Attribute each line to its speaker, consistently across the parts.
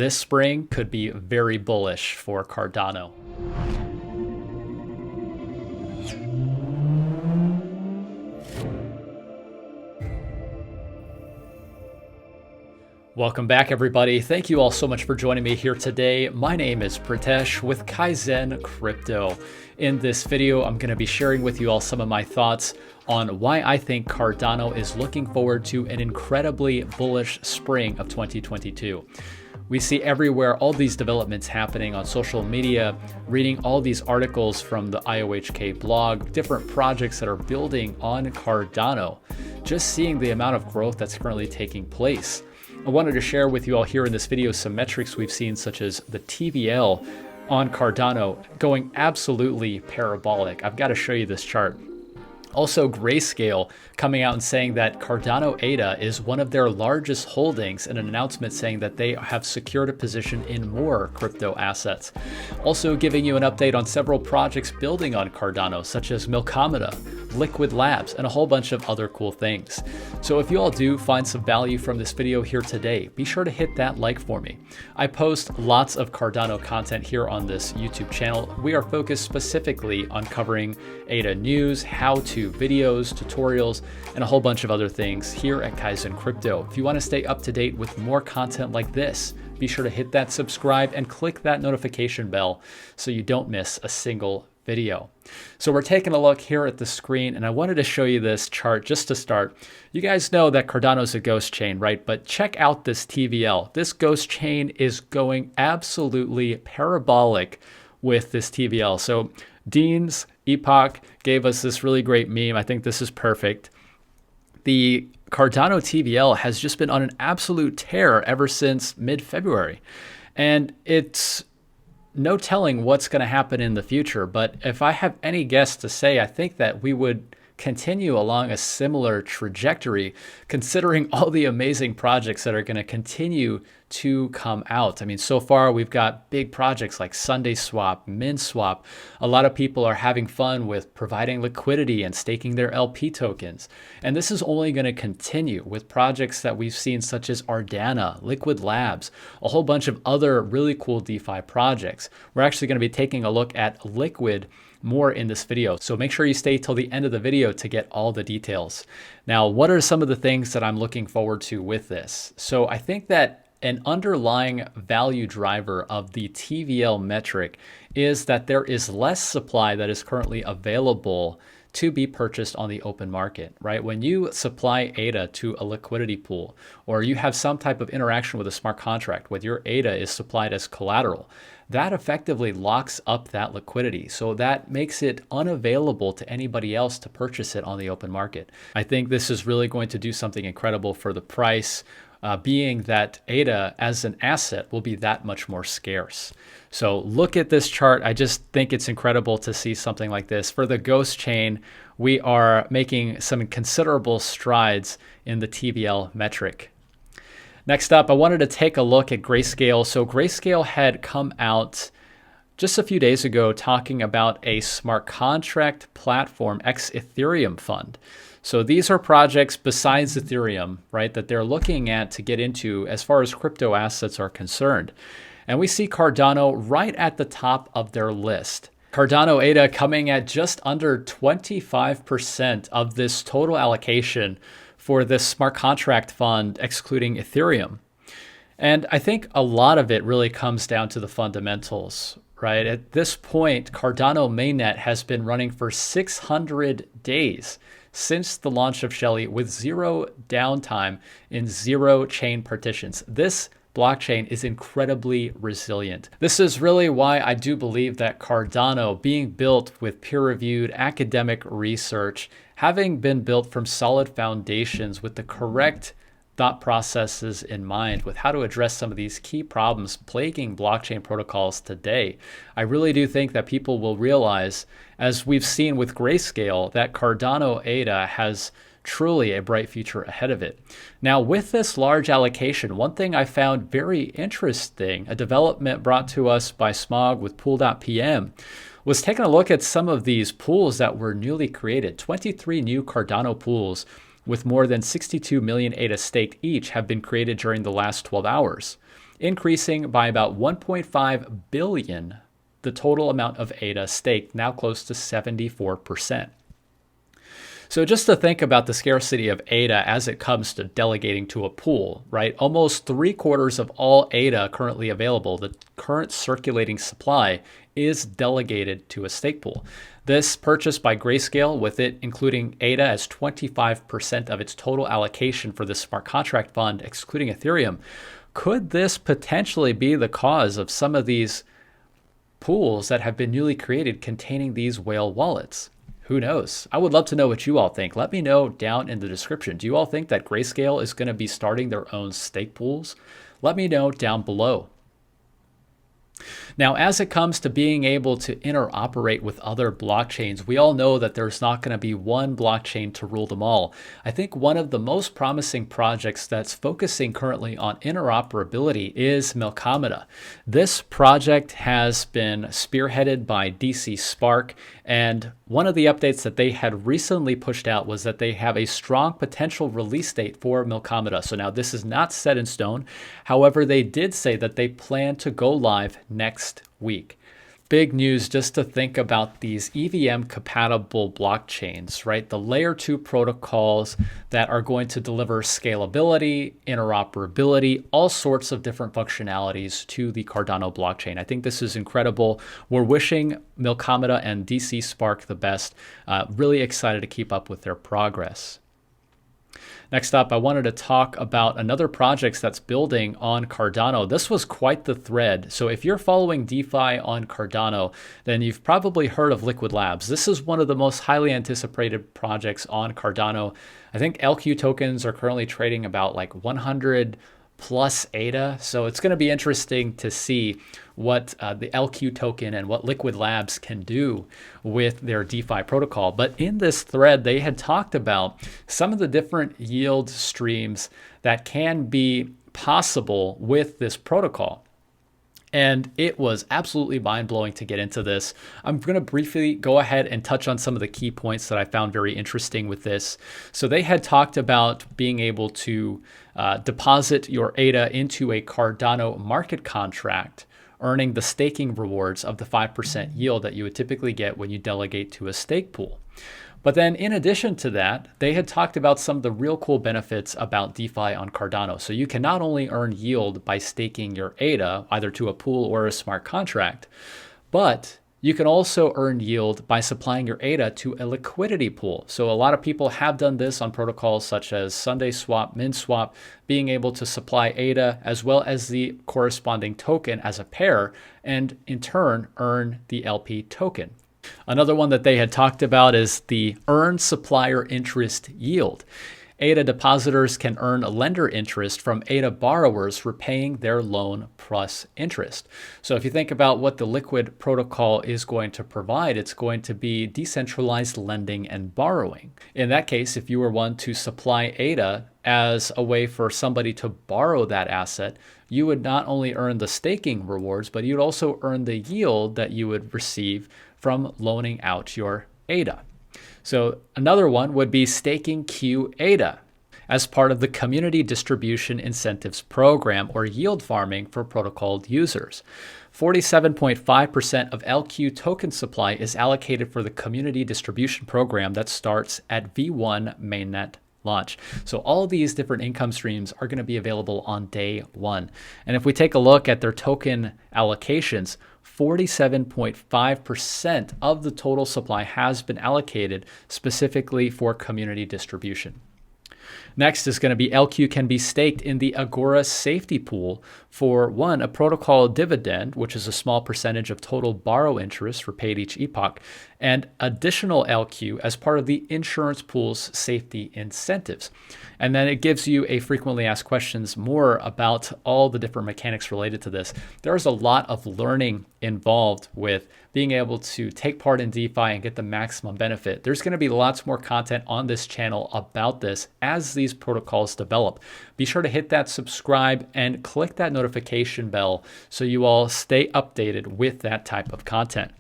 Speaker 1: this spring could be very bullish for Cardano. Welcome back, everybody. Thank you all so much for joining me here today. My name is Pritesh with KAIZN Crypto. In this video, I'm going to be sharing with you all some of my thoughts on why I think Cardano is looking forward to an incredibly bullish spring of 2022. We see everywhere all these developments happening on social media, reading all these articles from the IOHK blog, different projects that are building on Cardano, just seeing the amount of growth that's currently taking place. I wanted to share with you all here in this video some metrics we've seen, such as the TVL on Cardano going absolutely parabolic. I've got to show you this chart. Also, Grayscale coming out and saying that Cardano ADA is one of their largest holdings, in an announcement saying that they have secured a position in more crypto assets. Also giving you an update on several projects building on Cardano, such as Milkomeda, Liquid Labs, and a whole bunch of other cool things. So if you all do find some value from this video here today, be sure to hit that like for me. I post lots of Cardano content here on this YouTube channel. We are focused specifically on covering ADA news, how-to videos, tutorials, and a whole bunch of other things here at KAIZN Crypto. If you want to stay up to date with more content like this, be sure to hit that subscribe and click that notification bell so you don't miss a single video. So we're taking a look here at the screen, and I wanted to show you this chart just to start. You guys know that Cardano is a ghost chain, right? But check out this TVL. This ghost chain is going absolutely parabolic with this TVL. So Dean's Epoch gave us this really great meme. I think this is perfect. The Cardano TVL has just been on an absolute tear ever since mid-February. And it's no telling what's going to happen in the future. But if I have any guess to say, I think that we would continue along a similar trajectory, considering all the amazing projects that are going to continue to come out. I mean, so far we've got big projects like SundaeSwap, MinSwap. A lot of people are having fun with providing liquidity and staking their LP tokens. And this is only going to continue with projects that we've seen, such as Ardana, Liquid Labs, a whole bunch of other really cool DeFi projects. We're actually going to be taking a look at Liquid more in this video. So make sure you stay till the end of the video to get all the details. Now, what are some of the things that I'm looking forward to with this? So I think that an underlying value driver of the TVL metric is that there is less supply that is currently available to be purchased on the open market, right? When you supply ADA to a liquidity pool, or you have some type of interaction with a smart contract where your ADA is supplied as collateral, that effectively locks up that liquidity. So that makes it unavailable to anybody else to purchase it on the open market. I think this is really going to do something incredible for the price, being that ADA as an asset will be that much more scarce. So look at this chart. I just think it's incredible to see something like this. For the ghost chain, we are making some considerable strides in the TVL metric. Next up, I wanted to take a look at Grayscale. So Grayscale had come out just a few days ago talking about a smart contract platform ex Ethereum fund. So these are projects besides Ethereum, right, that they're looking at to get into as far as crypto assets are concerned. And we see Cardano right at the top of their list. Cardano ADA coming at just under 25% of this total allocation for this smart contract fund, excluding Ethereum. And I think a lot of it really comes down to the fundamentals, right? At this point, Cardano mainnet has been running for 600 days since the launch of Shelley, with zero downtime in zero chain partitions. This blockchain is incredibly resilient. This is really why I do believe that Cardano, being built with peer-reviewed academic research, having been built from solid foundations with the correct thought processes in mind with how to address some of these key problems plaguing blockchain protocols today, I really do think that people will realize, as we've seen with Grayscale, that Cardano ADA has truly a bright future ahead of it. Now, with this large allocation, one thing I found very interesting, a development brought to us by Smog with Pool.pm, was taking a look at some of these pools that were newly created. 23 new Cardano pools with more than 62 million ADA staked each have been created during the last 12 hours. increasing by about 1.5 billion the total amount of ADA staked, now close to 74%. So just to think about the scarcity of ADA as it comes to delegating to a pool, right? Almost 3/4 of all ADA currently available, the current circulating supply, is delegated to a stake pool. This purchase by Grayscale, with it including ADA as 25% of its total allocation for the smart contract fund, excluding Ethereum, could this potentially be the cause of some of these pools that have been newly created containing these whale wallets? Who knows? I would love to know what you all think. Let me know down in the description. Do you all think that Grayscale is going to be starting their own stake pools? Let me know down below. Now, as it comes to being able to interoperate with other blockchains, we all know that there's not going to be one blockchain to rule them all. I think one of the most promising projects that's focusing currently on interoperability is Melcometa. This project has been spearheaded by DC Spark, and one of the updates that they had recently pushed out was that they have a strong potential release date for Melcometa. So now this is not set in stone. However, they did say that they plan to go live next week. Big news just to think about these EVM compatible blockchains, right? The layer 2 protocols that are going to deliver scalability, interoperability, all sorts of different functionalities to the Cardano blockchain. I think this is incredible. We're wishing Melcometa and DC Spark the best. Really excited to keep up with their progress. Next up, I wanted to talk about another project that's building on Cardano. This was quite the thread. So if you're following DeFi on Cardano, then you've probably heard of Liquid Labs. This is one of the most highly anticipated projects on Cardano. I think LQ tokens are currently trading about like 100 plus ADA. So it's going to be interesting to see what the LQ token and what Liquid Labs can do with their DeFi protocol. But in this thread, they had talked about some of the different yield streams that can be possible with this protocol. And it was absolutely mind-blowing to get into this. I'm going to briefly go ahead and touch on some of the key points that I found very interesting with this. So they had talked about being able to deposit your ADA into a Cardano market contract, earning the staking rewards of the 5% yield that you would typically get when you delegate to a stake pool. But then in addition to that, they had talked about some of the real cool benefits about DeFi on Cardano. So you can not only earn yield by staking your ADA, either to a pool or a smart contract, but you can also earn yield by supplying your ADA to a liquidity pool. So a lot of people have done this on protocols such as SundaeSwap, MinSwap, being able to supply ADA as well as the corresponding token as a pair, and in turn earn the LP token. Another one that they had talked about is the earned supplier interest yield. ADA depositors can earn a lender interest from ADA borrowers repaying their loan plus interest. So if you think about what the Liquid protocol is going to provide, it's going to be decentralized lending and borrowing. In that case, if you were one to supply ADA as a way for somebody to borrow that asset, you would not only earn the staking rewards, but you'd also earn the yield that you would receive from loaning out your ADA. So another one would be staking Q ADA as part of the Community Distribution Incentives Program, or yield farming for protocol users. 47.5% of LQ token supply is allocated for the Community Distribution Program that starts at V1 mainnet launch. So all of these different income streams are going to be available on day one. And if we take a look at their token allocations, 47.5% of the total supply has been allocated specifically for community distribution. Next is going to be LQ can be staked in the Agora safety pool for one, a protocol dividend, which is a small percentage of total borrow interest repaid each epoch, and additional LQ as part of the insurance pool's safety incentives. And then it gives you a frequently asked questions more about all the different mechanics related to this. There's a lot of learning involved with being able to take part in DeFi and get the maximum benefit. There's going to be lots more content on this channel about this as these protocols develop. Be sure to hit that subscribe and click that notification bell so you all stay updated with that type of content.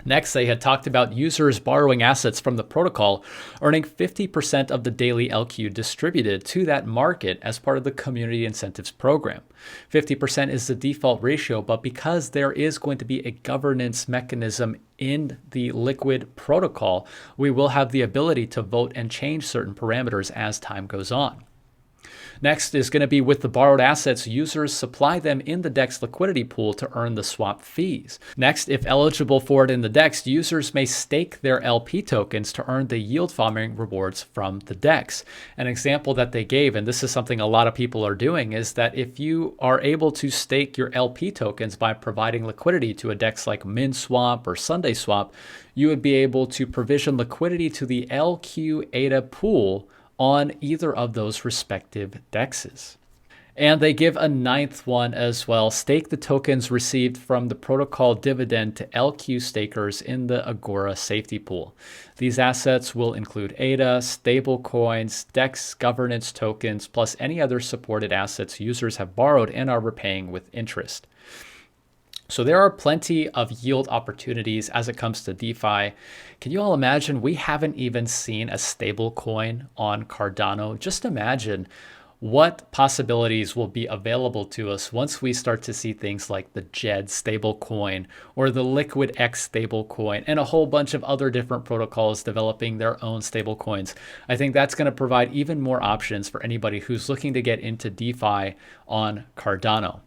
Speaker 1: Next, they had talked about users borrowing assets from the protocol, earning 50% of the daily LQ distributed to that market as part of the Community Incentives Program. 50% is the default ratio, but because there is going to be a governance mechanism in the Liquid protocol, we will have the ability to vote and change certain parameters as time goes on. Next is going to be with the borrowed assets, users supply them in the DEX liquidity pool to earn the swap fees. Next, if eligible for it in the DEX, users may stake their LP tokens to earn the yield farming rewards from the DEX. An example that they gave, and this is something a lot of people are doing, is that if you are able to stake your LP tokens by providing liquidity to a DEX like MinSwap or SundaySwap, you would be able to provision liquidity to the LQ ADA pool on either of those respective DEXs. And they give a ninth one as well: stake the tokens received from the protocol dividend to LQ stakers in the Agora safety pool. These assets will include ADA, stablecoins, DEX governance tokens, plus any other supported assets users have borrowed and are repaying with interest. So there are plenty of yield opportunities as it comes to DeFi. Can you all imagine? We haven't even seen a stable coin on Cardano. Just imagine what possibilities will be available to us once we start to see things like the JED stable coin or the Liquid X stable coin and a whole bunch of other different protocols developing their own stable coins. I think that's going to provide even more options for anybody who's looking to get into DeFi on Cardano.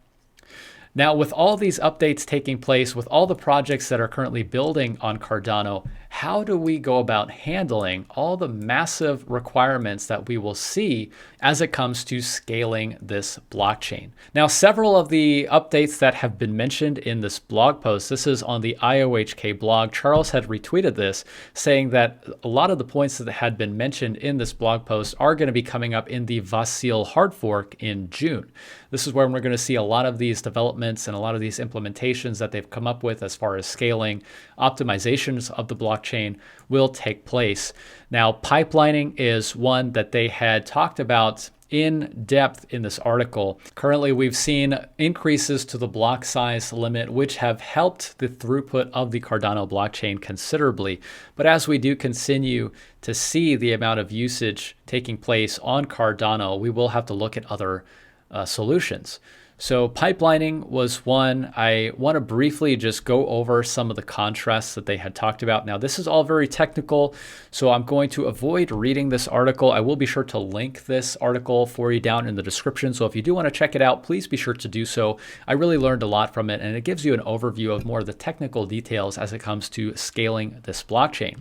Speaker 1: Now, with all these updates taking place, with all the projects that are currently building on Cardano, how do we go about handling all the massive requirements that we will see as it comes to scaling this blockchain? Now, several of the updates that have been mentioned in this blog post, this is on the IOHK blog. Charles had retweeted this, saying that a lot of the points that had been mentioned in this blog post are going to be coming up in the Vasil hard fork in June. This is where we're going to see a lot of these developments and a lot of these implementations that they've come up with as far as scaling, optimizations of the blockchain will take place. Now, pipelining is one that they had talked about in depth in this article. Currently, we've seen increases to the block size limit, which have helped the throughput of the Cardano blockchain considerably. But as we do continue to see the amount of usage taking place on Cardano, we will have to look at other solutions. So pipelining was one. I want to briefly just go over some of the contrasts that they had talked about. Now, this is all very technical, so I'm going to avoid reading this article. I will be sure to link this article for you down in the description. So if you do want to check it out, please be sure to do so. I really learned a lot from it, and it gives you an overview of more of the technical details as it comes to scaling this blockchain.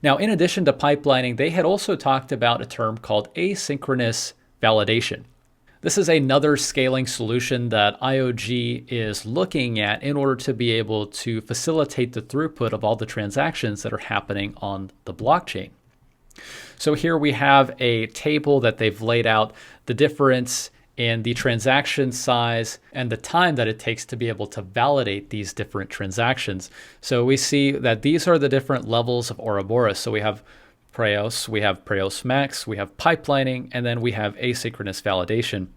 Speaker 1: Now, in addition to pipelining, they had also talked about a term called asynchronous validation. This is another scaling solution that IOG is looking at in order to be able to facilitate the throughput of all the transactions that are happening on the blockchain. So here we have a table that they've laid out the difference in the transaction size and the time that it takes to be able to validate these different transactions. So we see that these are the different levels of Ouroboros. So we have Preos, we have Preos Max, we have pipelining, and then we have asynchronous validation.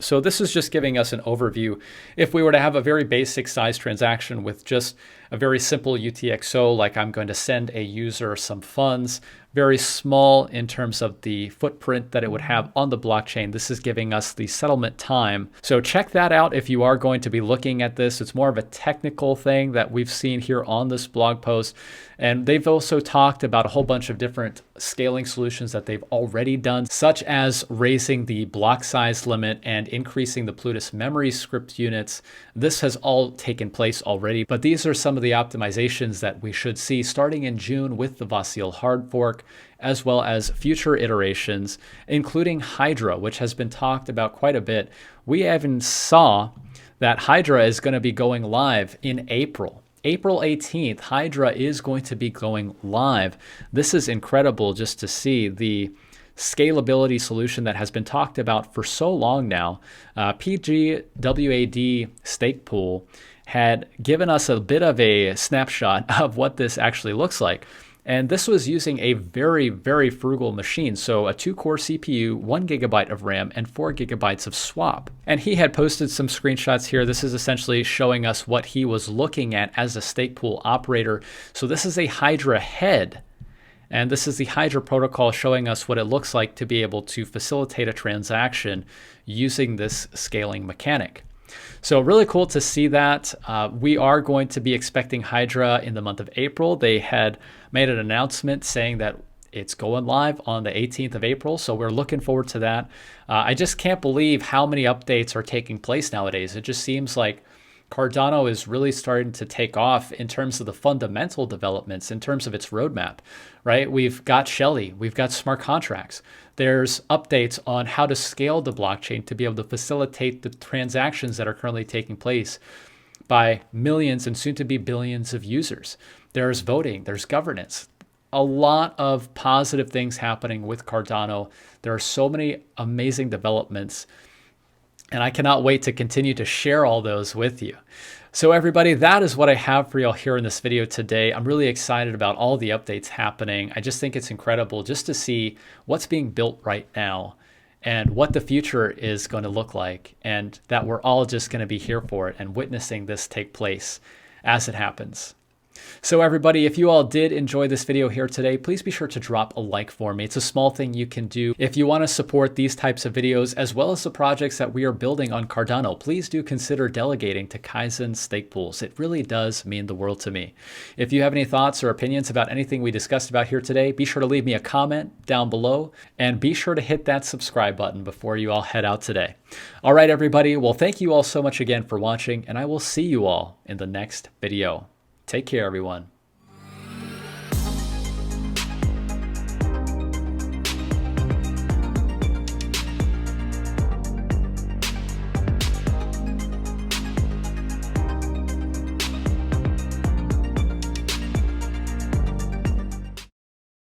Speaker 1: So this is just giving us an overview. If we were to have a very basic size transaction with just a very simple UTXO, like I'm going to send a user some funds, very small in terms of the footprint that it would have on the blockchain. This is giving us the settlement time. So check that out if you are going to be looking at this. It's more of a technical thing that we've seen here on this blog post. And they've also talked about a whole bunch of different scaling solutions that they've already done, such as raising the block size limit and increasing the Plutus memory script units. This has all taken place already, but these are some of the optimizations that we should see starting in June with the Vasil hard fork, as well as future iterations, including Hydra, which has been talked about quite a bit. We even saw that Hydra is going to be going live in April. April 18th, Hydra is going to be going live. This is incredible just to see the scalability solution that has been talked about for so long now. PGWAD stake pool had given us a bit of a snapshot of what this actually looks like. And this was using a very, very frugal machine. So a 2-core CPU, 1 gigabyte of RAM, and 4 gigabytes of swap. And he had posted some screenshots here. This is essentially showing us what he was looking at as a stake pool operator. So this is a Hydra head. And this is the Hydra protocol showing us what it looks like to be able to facilitate a transaction using this scaling mechanic. So really cool to see that. We are going to be expecting Hydra in the month of April. They had made an announcement saying that it's going live on the 18th of April. So we're looking forward to that. I just can't believe how many updates are taking place nowadays. It just seems like Cardano is really starting to take off in terms of the fundamental developments, in terms of its roadmap, right? We've got Shelley, we've got smart contracts. There's updates on how to scale the blockchain to be able to facilitate the transactions that are currently taking place by millions and soon to be billions of users. There's voting, there's governance. A lot of positive things happening with Cardano. There are so many amazing developments, and I cannot wait to continue to share all those with you. So everybody, that is what I have for y'all here in this video today. I'm really excited about all the updates happening. I just think it's incredible just to see what's being built right now and what the future is going to look like, and that we're all just going to be here for it and witnessing this take place as it happens. So everybody, if you all did enjoy this video here today, please be sure to drop a like for me. It's a small thing you can do. If you want to support these types of videos, as well as the projects that we are building on Cardano, please do consider delegating to KAIZN stake pools. It really does mean the world to me. If you have any thoughts or opinions about anything we discussed about here today, be sure to leave me a comment down below, and be sure to hit that subscribe button before you all head out today. All right, everybody. Well, thank you all so much again for watching, and I will see you all in the next video. Take care, everyone.